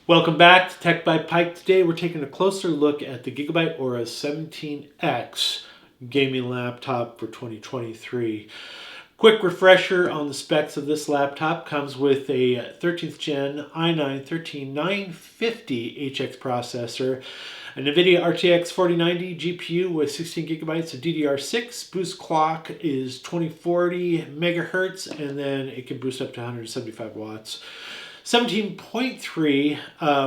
Welcome back to Tech by Pike. Today we're taking a closer look at the Gigabyte Aorus 17x gaming laptop for 2023. Quick refresher on the specs of this laptop. Comes with a 13th gen i9-13950HX processor, a Nvidia RTX 4090 GPU with 16 gigabytes of DDR6. Boost clock is 2040 megahertz, and then it can boost up to 175 watts. 17.3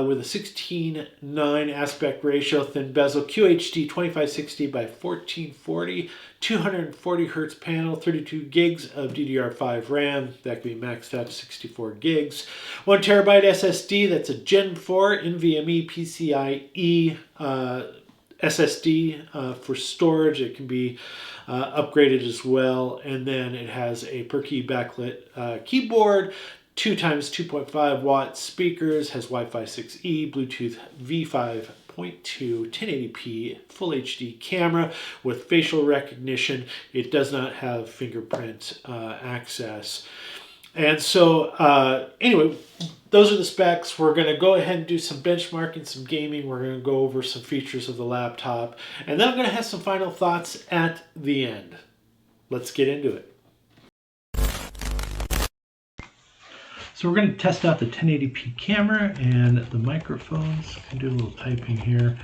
with a 16:9 aspect ratio, thin bezel, QHD 2560 by 1440, 240 hertz panel, 32 gigs of DDR5 RAM. That can be maxed out to 64 gigs. 1 terabyte SSD, that's a Gen 4 NVMe PCIe SSD for storage. It can be upgraded as well. And then it has a Key Backlit Keyboard, 2 times 2.5 watt speakers, has Wi-Fi 6E, Bluetooth V5.2, 1080p, full HD camera with facial recognition. It does not have fingerprint access. And so anyway, those are the specs. We're going to go ahead and do some benchmarking, some gaming. We're going to go over some features of the laptop. And then I'm going to have some final thoughts at the end. Let's get into it. So we're going to test out the 1080p camera and the microphones. I can do a little typing here.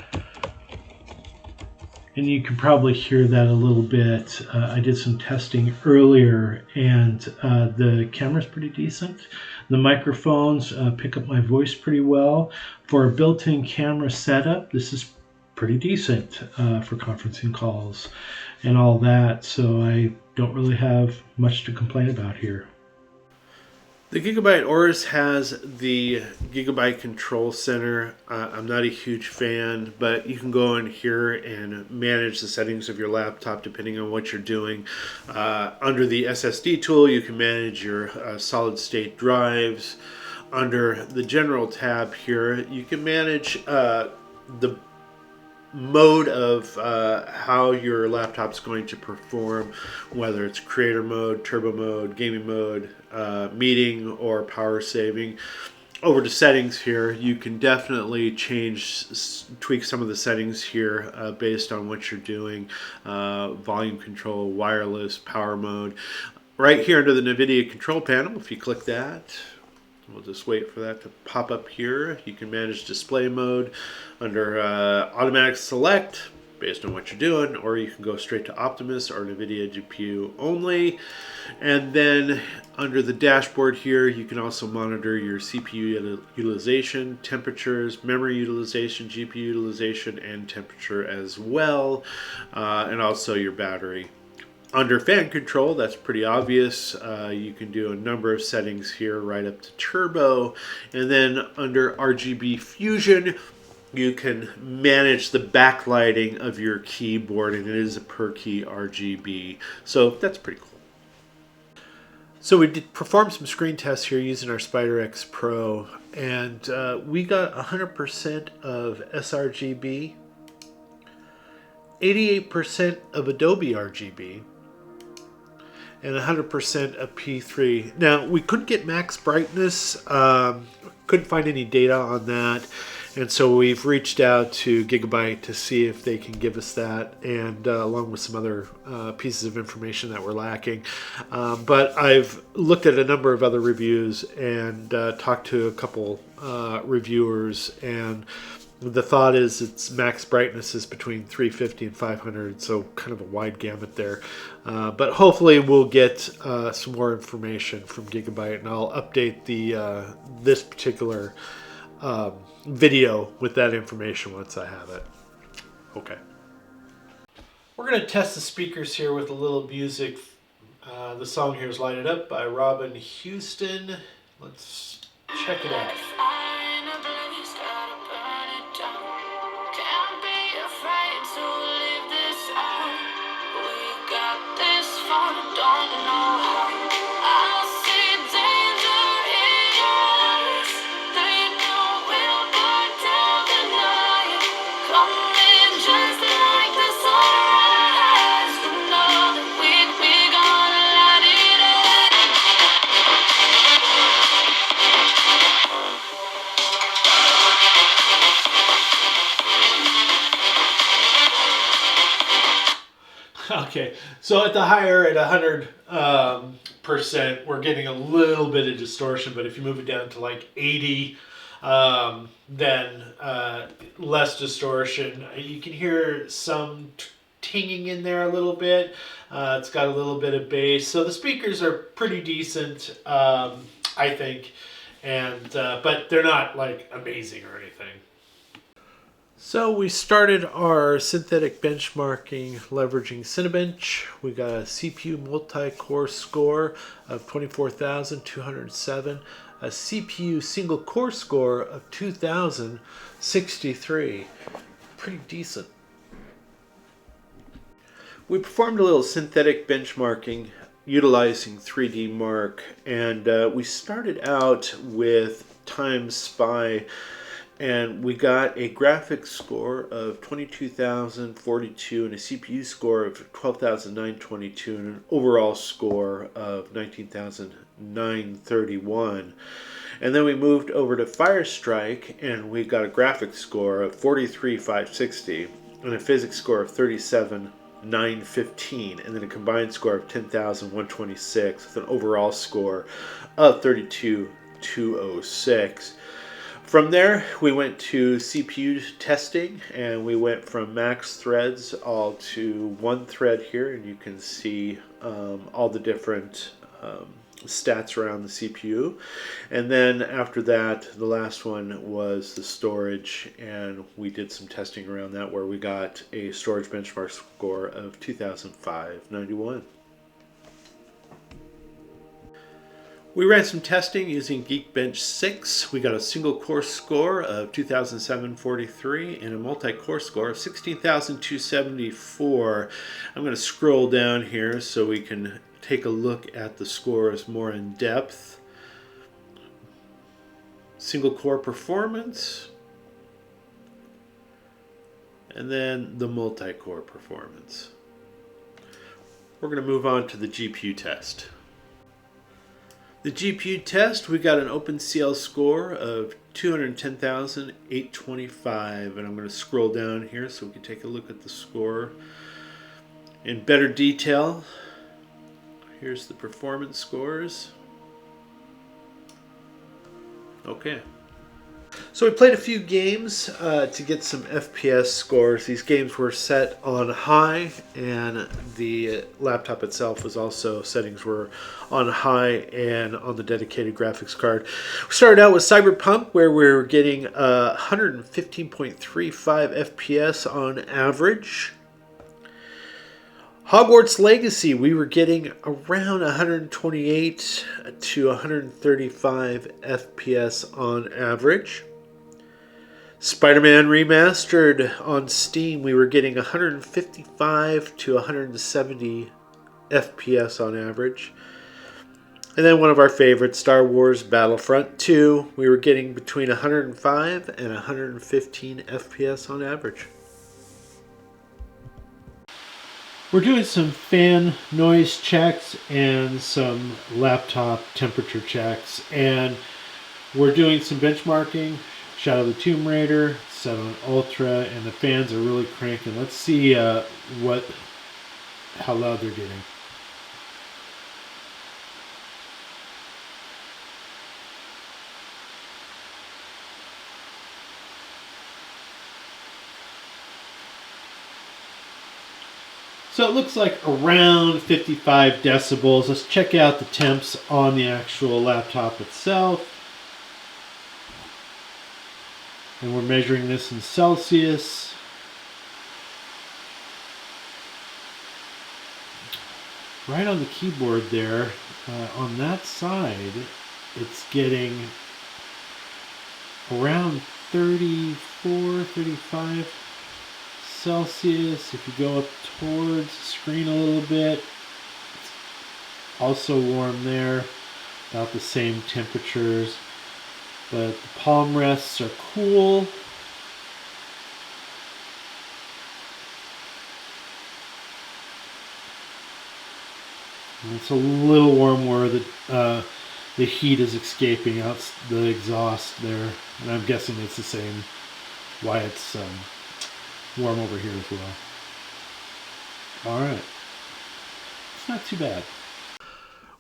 And you can probably hear that a little bit. I did some testing earlier, and the camera's pretty decent. The microphones pick up my voice pretty well. For a built-in camera setup, this is pretty decent for conferencing calls and all that. So I don't really have much to complain about here. The Gigabyte Aorus has the Gigabyte Control Center. I'm not a huge fan, but you can go in here and manage the settings of your laptop depending on what you're doing. Under the SSD tool, you can manage your solid state drives. Under the General tab here, you can manage the mode of how your laptop's going to perform, whether it's creator mode, turbo mode, gaming mode, meeting, or power saving. Over to settings here, you can definitely tweak some of the settings here based on what you're doing. Volume control, wireless, power mode. Right here under the Nvidia control panel, if you click that, we'll just wait for that to pop up here. You can manage display mode under automatic select based on what you're doing, or you can go straight to Optimus or NVIDIA GPU only. And then under the dashboard here, you can also monitor your CPU utilization, temperatures, memory utilization, GPU utilization, and temperature as well, and also your battery. Under fan control, that's pretty obvious. You can do a number of settings here right up to turbo. And then under RGB Fusion, you can manage the backlighting of your keyboard, and it is a per key RGB. So that's pretty cool. So we did perform some screen tests here using our SpiderX Pro, and we got 100% of sRGB, 88% of Adobe RGB, and 100% of P3. Now, we couldn't get max brightness, couldn't find any data on that, and so we've reached out to Gigabyte to see if they can give us that, and along with some other pieces of information that we're lacking. But I've looked at a number of other reviews and talked to a couple reviewers, and the thought is its max brightness is between 350 and 500, so kind of a wide gamut there. But hopefully we'll get some more information from Gigabyte, and I'll update this particular video with that information once I have it. Okay. We're going to test the speakers here with a little music. The song here is Light It Up by Robin Houston. Let's check it out. Okay, so at the higher, at 100%, we're getting a little bit of distortion, but if you move it down to like 80, then less distortion. You can hear some tinging in there a little bit. It's got a little bit of bass, so the speakers are pretty decent, I think, and but they're not like amazing or anything. So we started our synthetic benchmarking leveraging Cinebench. We got a CPU multi-core score of 24,207, a CPU single core score of 2,063. Pretty decent. We performed a little synthetic benchmarking utilizing 3D Mark, and we started out with Time Spy, and we got a graphics score of 22,042 and a CPU score of 12,922 and an overall score of 19,931. And then we moved over to Firestrike, and we got a graphics score of 43,560 and a physics score of 37,915, and then a combined score of 10,126 with an overall score of 32,206. From there, we went to CPU testing, and we went from max threads all to one thread here, and you can see all the different stats around the CPU. And then after that, the last one was the storage, and we did some testing around that where we got a storage benchmark score of 2,591. We ran some testing using Geekbench 6. We got a single core score of 2,743 and a multi-core score of 16,274. I'm going to scroll down here so we can take a look at the scores more in depth. Single core performance, and then the multi-core performance. We're going to move on to the GPU test. The GPU test, we got an OpenCL score of 210,825, and I'm going to scroll down here so we can take a look at the score in better detail. Here's the performance scores. Okay. So we played a few games to get some FPS scores. These games were set on high, and the laptop itself was also, settings were on high and on the dedicated graphics card. We started out with Cyberpunk, where we were getting 115.35 FPS on average. Hogwarts Legacy, we were getting around 128 to 135 FPS on average. Spiderman Remastered on Steam, we were getting 155 to 170 FPS on average. And then one of our favorites, Star Wars Battlefront 2, we were getting between 105 and 115 FPS on average. We're doing some fan noise checks and some laptop temperature checks, and we're doing some benchmarking. Shadow of the Tomb Raider, set on Ultra, and the fans are really cranking. Let's see how loud they're getting. So it looks like around 55 decibels. Let's check out the temps on the actual laptop itself. And we're measuring this in Celsius. Right on the keyboard there, on that side, it's getting around 34, 35 Celsius. If you go up towards the screen a little bit, it's also warm there, about the same temperatures. But the palm rests are cool. And it's a little warm where the heat is escaping out the exhaust there. And I'm guessing it's the same why it's warm over here as well. All right. it's not too bad.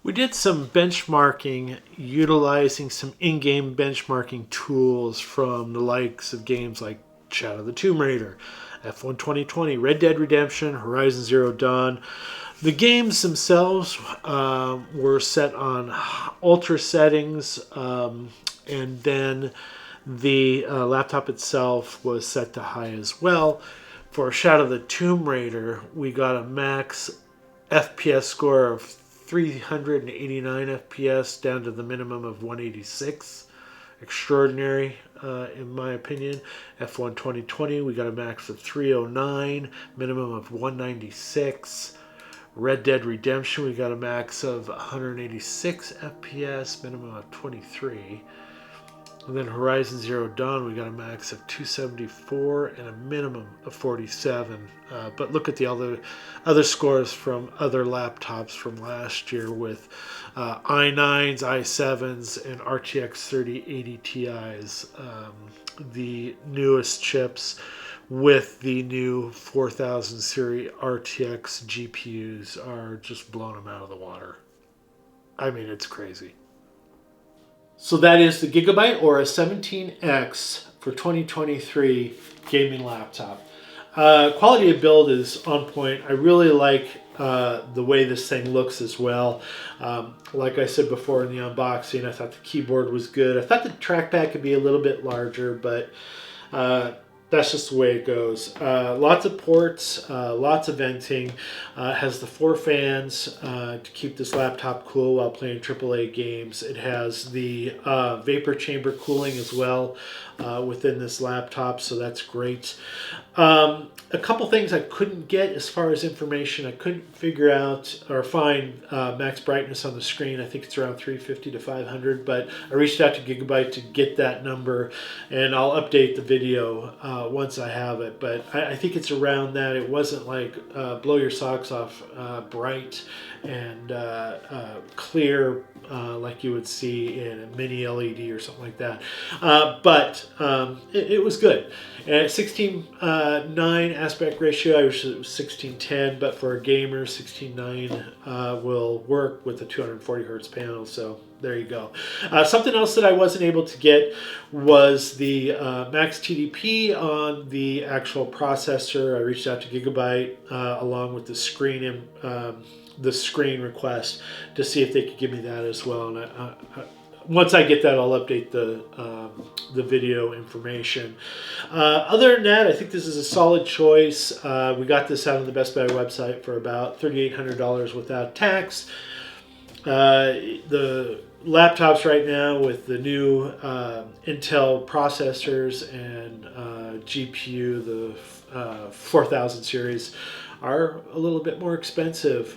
We did some benchmarking utilizing some in-game benchmarking tools from the likes of games like Shadow of the Tomb Raider, F1 2020, Red Dead Redemption, Horizon Zero Dawn. The games themselves were set on ultra settings, and then the laptop itself was set to high as well. For Shadow of the Tomb Raider, we got a max FPS score of 389 FPS down to the minimum of 186. Extraordinary, in my opinion. F1 2020, we got a max of 309, minimum of 196. Red Dead Redemption, we got a max of 186 FPS, minimum of 23. And then Horizon Zero Dawn, we got a max of 274 and a minimum of 47. But look at the other scores from other laptops from last year with i9s, i7s, and RTX 3080 Ti's. The newest chips with the new 4000 series RTX GPUs are just blowing them out of the water. I mean, it's crazy. So that is the Gigabyte Aorus 17x for 2023 gaming laptop. Quality of build is on point. I really like the way this thing looks as well. Like I said before in the unboxing, I thought the keyboard was good. I thought the trackpad could be a little bit larger, but that's just the way it goes. Lots of ports, lots of venting. Has the 4 fans to keep this laptop cool while playing AAA games. It has the vapor chamber cooling as well within this laptop, so that's great. A couple things I couldn't get as far as information. I couldn't figure out or find max brightness on the screen. I think it's around 350 to 500, but I reached out to Gigabyte to get that number, and I'll update the video once I have it. But I think it's around that. It wasn't like blow your socks off bright and clear like you would see in a mini LED or something like that. But it was good. 16:9 aspect ratio. I wish it was 16:10, but for a gamer, 16:9 will work with a 240 hertz panel. So there you go. Something else that I wasn't able to get was the max TDP on the actual processor. I reached out to Gigabyte along with the screen request to see if they could give me that as well. And once I get that, I'll update the video information. Other than that, I think this is a solid choice. We got this out on the Best Buy website for about $3,800 without tax. The laptops right now with the new Intel processors and GPU, the 4000 series, are a little bit more expensive.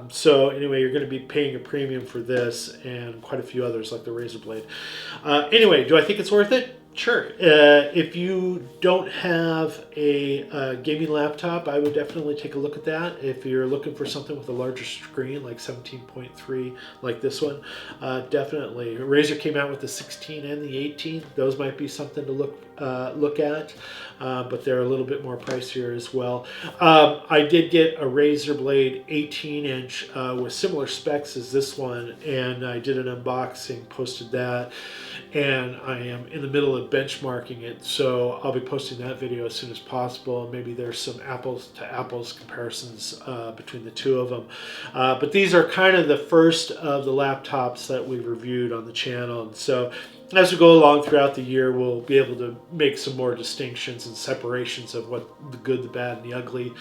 So anyway, you're going to be paying a premium for this and quite a few others like the Razer Blade. Anyway, do I think it's worth it? Sure. If you don't have a gaming laptop, I would definitely take a look at that. If you're looking for something with a larger screen, like 17.3, like this one, definitely. Razer came out with the 16 and the 18. Those might be something to look at, but they're a little bit more pricier as well. I did get a Razer Blade 18-inch with similar specs as this one, and I did an unboxing, posted that, and I am in the middle of benchmarking it, so I'll be posting that video as soon as possible. Maybe there's some apples to apples comparisons between the two of them. But these are kind of the first of the laptops that we've reviewed on the channel, and so as we go along throughout the year, we'll be able to make some more distinctions and separations of what the good, the bad, and the ugly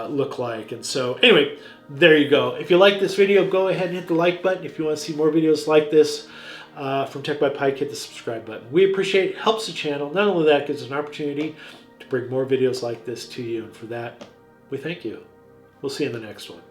look like. And so anyway, there you go. If you like this video, go ahead and hit the like button. If you want to see more videos like this from Tech by Pike, hit the subscribe button. We appreciate it. Helps the channel. Not only that, gives us an opportunity to bring more videos like this to you. And for that, we thank you. We'll see you in the next one.